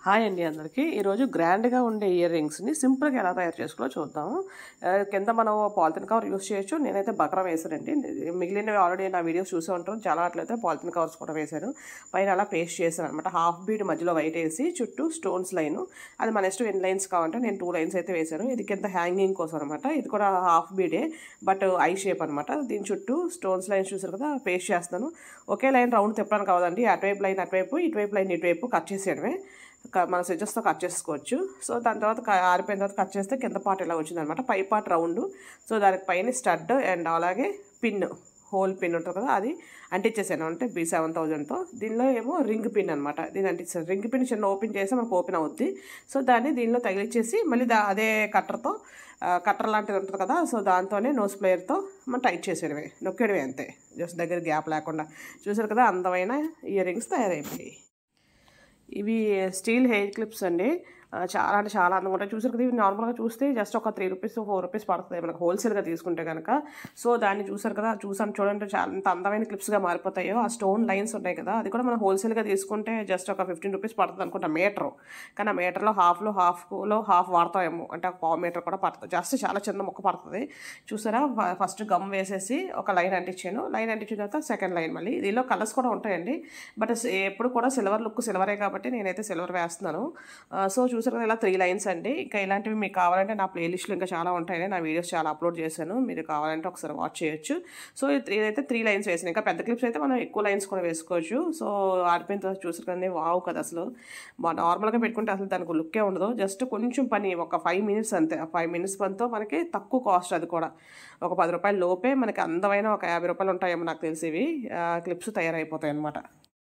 Hi అండి అందరికీ. ఈరోజు గ్రాండ్‌గా ఉండే ఇయర్ రింగ్స్‌ని సింపుల్‌గా ఎలా తయారు చేసుకోవాలో చూద్దాము. కింద మనం పాలిథీన్ కవర్ యూజ్ చేయొచ్చు. నేనైతే బకరం వేశానండి. మిగిలినవి ఆల్రెడీ నా వీడియోస్ చూసే ఉంటారు. చాలా వాటిలైతే పాలిథీన్ కవర్స్ కూడా వేశాను. పైన అలా పేస్ట్ చేశాననమాట. హాఫ్ బీడ్ మధ్యలో వైట్ వేసి చుట్టూ స్టోన్స్ లైను. అది మన ఇష్టం ఎన్ని లైన్స్ కావాలంటే నేను 2 లైన్స్ అయితే వేశాను. ఇది కింద హ్యాంగింగ్ కోసం అనమాట. ఇది కూడా half Bide but I shape అనమాట. దీని చుట్టూ స్టోన్స్ లైన్స్ చూసారు కదా, పేస్ట్ చేస్తాను. ఒకే లైన్ రౌండ్ తిప్పడానికి కావదండి. అటువైపు లైన్ అటువైపు, ఇటువైపు లైన్ ఇటువైపు కట్ చేసేయడమే. మన సిజర్స్తో కట్ చేసుకోవచ్చు. సో దాని తర్వాత ఆరిపోయిన తర్వాత కట్ చేస్తే కింద పార్ట్ ఇలా వచ్చిందనమాట. పై పార్ట్ రౌండ్. సో దానికి పైన స్టడ్ అండ్ అలాగే పిన్, హోల్ పిన్ ఉంటుంది కదా, అది అంటించేసాను. అంటే B7000తో. దీనిలో ఏమో రింగ్ పిన్ అనమాట. దీన్ని అంటించాను. రింగ్ పిన్ చిన్న ఓపెన్ చేస్తే మనకు ఓపెన్ అవుద్ది. సో దాన్ని దీనిలో తగిలిచ్చేసి మళ్ళీ అదే కట్టర్తో, కట్టర్ లాంటిది ఉంటుంది కదా, సో దాంతోనే నోస్ ప్లేయర్తో మనం టైట్ చేసేయడమే, నొక్కేయడమే అంతే. జస్ట్ దగ్గర గ్యాప్ లేకుండా. చూసారు కదా, అందమైన ఇయర్ రింగ్స్ తయారైపోయాయి. ఇవి స్టీల్ హెయిర్ క్లిప్స్ అండి. చాలా అంటే చాలా అందంగా ఉంటాయి. చూసారు కదా, ఇవి నార్మల్గా చూస్తే జస్ట్ ఒక 3 రూపీస్ 4 రూపీస్ పడుతుంది మనకు హోల్సేల్గా తీసుకుంటే కనుక. సో దాన్ని చూసారు కదా, చూడండి చాలా ఎంత అందమైన క్లిప్స్గా మారిపోతాయో. ఆ స్టోన్ లైన్స్ ఉన్నాయి కదా, అది కూడా మనం హోల్సేల్గా తీసుకుంటే జస్ట్ ఒక 15 రూపీస్ పడుతుంది అనుకుంటా మీటరు. కానీ ఆ మీటర్లో హాఫ్లో హాఫ్ వాడతామేమో, అంటే ఒక పావు మీటర్ కూడా పడుతుంది. జస్ట్ చాలా చిన్న ముక్క పడుతుంది. చూసారా, ఫస్ట్ గమ్ వేసేసి ఒక లైన్ అంటించాను. లైన్ అంటించిన తర్వాత సెకండ్ లైన్ మళ్ళీ. దీనిలో కలర్స్ కూడా ఉంటాయండి. బట్ ఎప్పుడు కూడా సిల్వర్ లుక్ సిల్వరే కాబట్టి నేనైతే సిల్వర్ వేస్తున్నాను. సో చూసారు కదా, ఇలా 3 లైన్స్ అండి. ఇంకా ఇలాంటివి మీకు కావాలంటే నా ప్లేలిస్ట్లో ఇంకా చాలా ఉంటాయి. నా వీడియోస్ చాలా అప్లోడ్ చేశాను. మీరు కావాలంటే ఒకసారి వాచ్ చేయొచ్చు. సో ఇదైతే 3 లైన్స్ వేసాను. ఇంకా పెద్ద క్లిప్స్ అయితే మనం ఎక్కువ లైన్స్ కూడా వేసుకోవచ్చు. సో ఆడిపోయిన తర్వాత చూసారు కదండి, వావ్ కదా అసలు. నార్మల్గా పెట్టుకుంటే అసలు దానికి లుక్కే ఉండదు. జస్ట్ కొంచెం పని, ఒక 5 మినిట్స్ అంతే. ఆ 5 మినిట్స్ పనితో మనకి తక్కువ కాస్ట్. అది కూడా ఒక 10 రూపాయల లోపే మనకి అందమైన ఒక 50 రూపాయలు ఉంటాయేమో నాకు తెలిసి ఇవి క్లిప్స్ తయారైపోతాయి అనమాట.